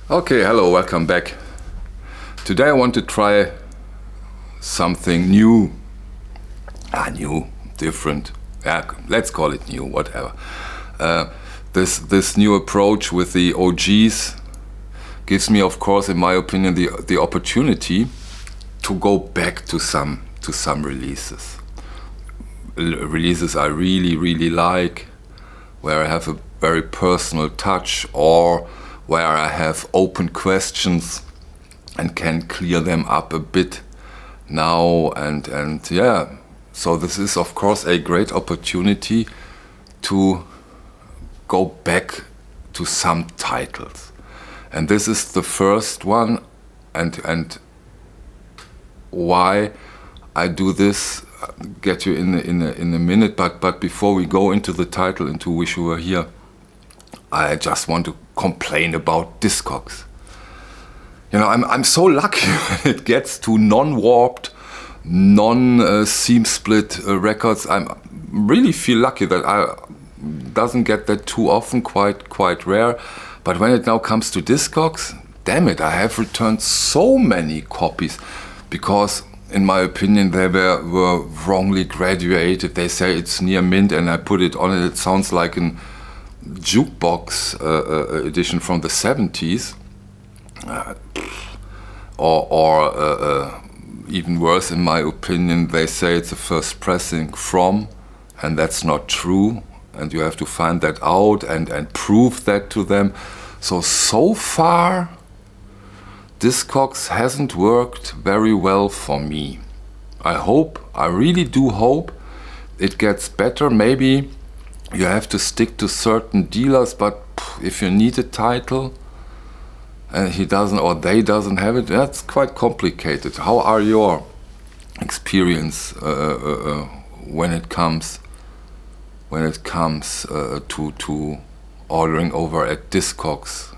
Okay, hello, welcome back. Today I want to try something new. New, different. Yeah, let's call it new, whatever. This new approach with the OGs gives me, of course, in my opinion, the opportunity to go back to some releases. Releases I really like, where I have a very personal touch, or where I have open questions and can clear them up a bit now, and yeah. So this is of course a great opportunity to go back to some titles. And this is the first one, and why I do this, get you in a minute, but before we go into the title, into Wish You Were Here, I just want to complain about Discogs. You know, I'm so lucky when it gets to non-warped, non-seam split records. I really feel lucky that I doesn't get that too often, quite rare. But when it now comes to Discogs, damn it, I have returned so many copies because, in my opinion, they were wrongly graduated. They say it's near mint, and I put it on it. It sounds like an jukebox edition from the 70s, or even worse, in my opinion, they say it's the first pressing from, and that's not true, and you have to find that out and prove that to them. So far Discogs hasn't worked very well for me. I really do hope it gets better. Maybe you have to stick to certain dealers, but if you need a title and he doesn't or they doesn't have it, that's quite complicated. How are your experience when it comes to ordering over at Discogs?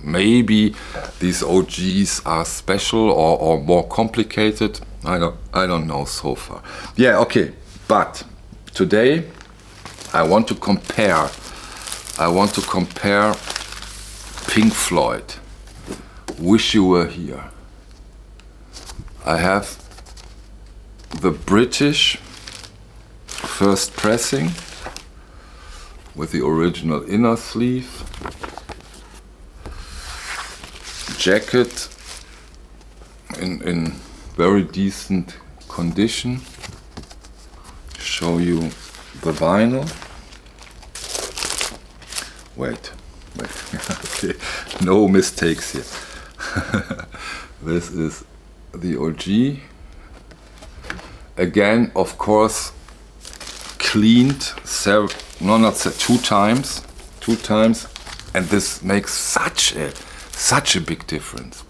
Maybe these OGs are special or more complicated. I don't know so far. Yeah, okay, but today I want to compare Pink Floyd, Wish You Were Here. I have the British first pressing with the original inner sleeve, jacket in very decent condition. Show you the vinyl. Wait. Okay, no mistakes here. This is the OG. Again, of course, cleaned two times, and this makes such a big difference.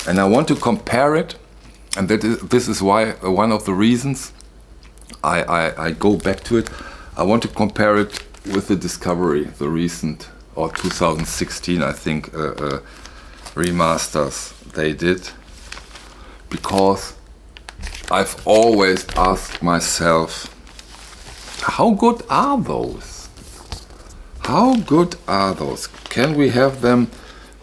And I want to compare it, and this is why one of the reasons I go back to it. I want to compare it with the Discovery, the recent, or 2016, I think, remasters they did, because I've always asked myself, how good are those? How good are those? Can we have them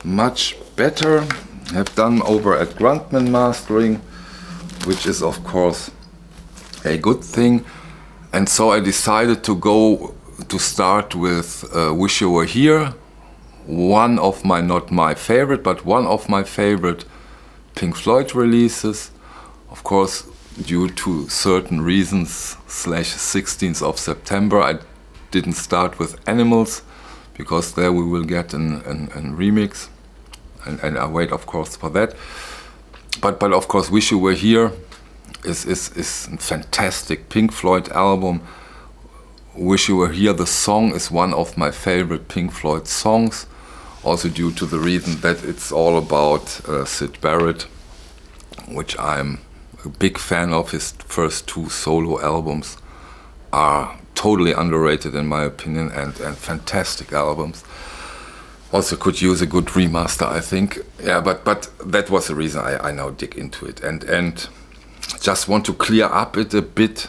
much better? Have done over at Gruntman Mastering, which is of course a good thing. And so I decided to start with Wish You Were Here, one of my, not my favorite, but one of my favorite Pink Floyd releases. Of course, due to certain reasons, /16th of September, I didn't start with Animals, because there we will get an remix, and I wait of course for that. But of course Wish You Were Here is a fantastic Pink Floyd album. Wish You Were Here, the song, is one of my favorite Pink Floyd songs, also due to the reason that it's all about Syd Barrett, which I'm a big fan of. His first two solo albums are totally underrated in my opinion, and fantastic albums. Also could use a good remaster, I think. Yeah, but that was the reason I now dig into it, and just want to clear up it a bit.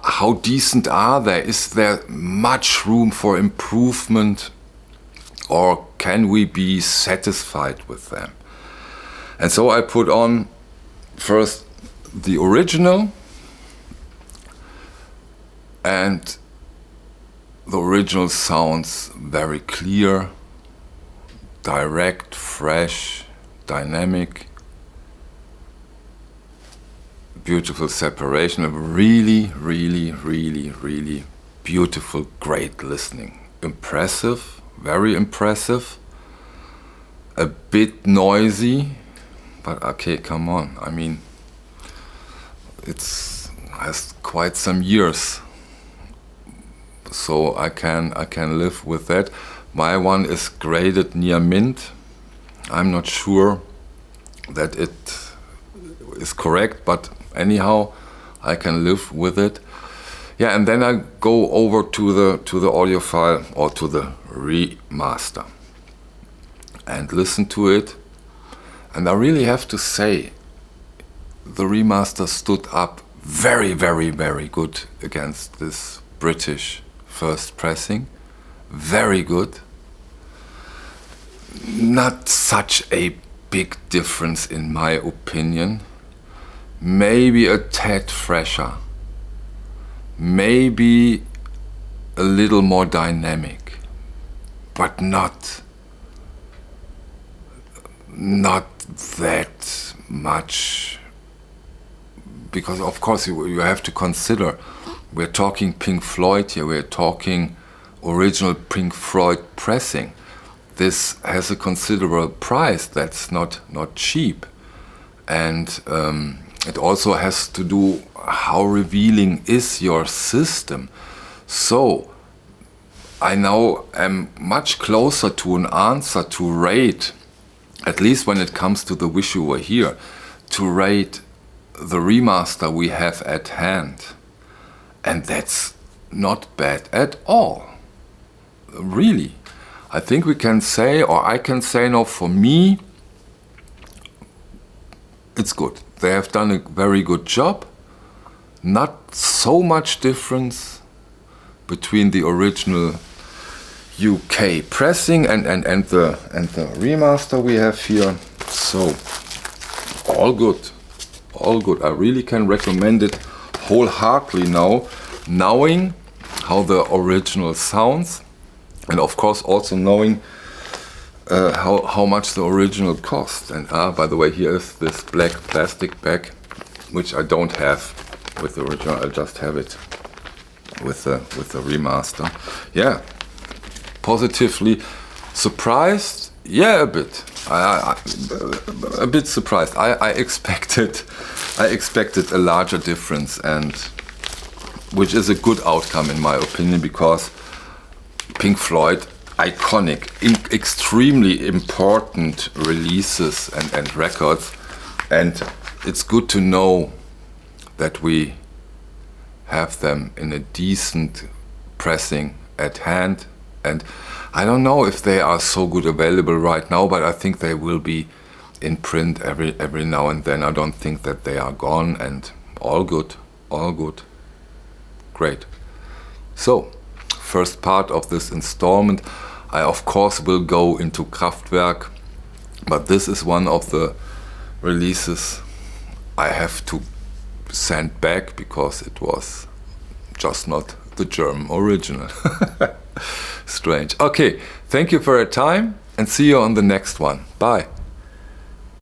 How decent are they? Is there much room for improvement? or can we be satisfied with them? And so I put on first the original, and the original sounds very clear, direct, fresh, dynamic, beautiful separation, a really, really, really, really beautiful, great listening. Impressive, very impressive, a bit noisy, but okay, come on. I mean, has quite some years, so I can live with that. My one is graded near mint. I'm not sure that it is correct, but anyhow, I can live with it. Yeah, and then I go over to the audiophile or to the remaster and listen to it. And I really have to say, the remaster stood up very, very, very good against this British first pressing. Very good. Not such a big difference in my opinion. Maybe a tad fresher. Maybe a little more dynamic. But not that much. Because of course you have to consider, we're talking Pink Floyd here, we're talking original Pink Floyd pressing. This has a considerable price, that's not cheap. And it also has to do how revealing is your system. So I now am much closer to an answer to rate, at least when it comes to the Wish You Were Here, to rate the remaster we have at hand. And that's not bad at all. Really. I think we can say, or I can say now, for me, it's good. They have done a very good job. Not so much difference between the original UK pressing and the remaster we have here. So all good. All good. I really can recommend it wholeheartedly now, knowing how the original sounds, and of course also knowing how much the original cost. And by the way, here is this black plastic bag, which I don't have with the original. I just have it with the remaster. Yeah, positively surprised. Yeah, a bit. A bit surprised. I expected a larger difference, and which is a good outcome in my opinion, because Pink Floyd, iconic, extremely important releases and records, and it's good to know that we have them in a decent pressing at hand. And I don't know if they are so good available right now, but I think they will be in print every now and then. I don't think that they are gone, and all good, all good. Great. So, first part of this installment, I of course will go into Kraftwerk, but this is one of the releases I have to send back because it was just not the German original. Strange. Okay, thank you for your time and see you on the next one. Bye.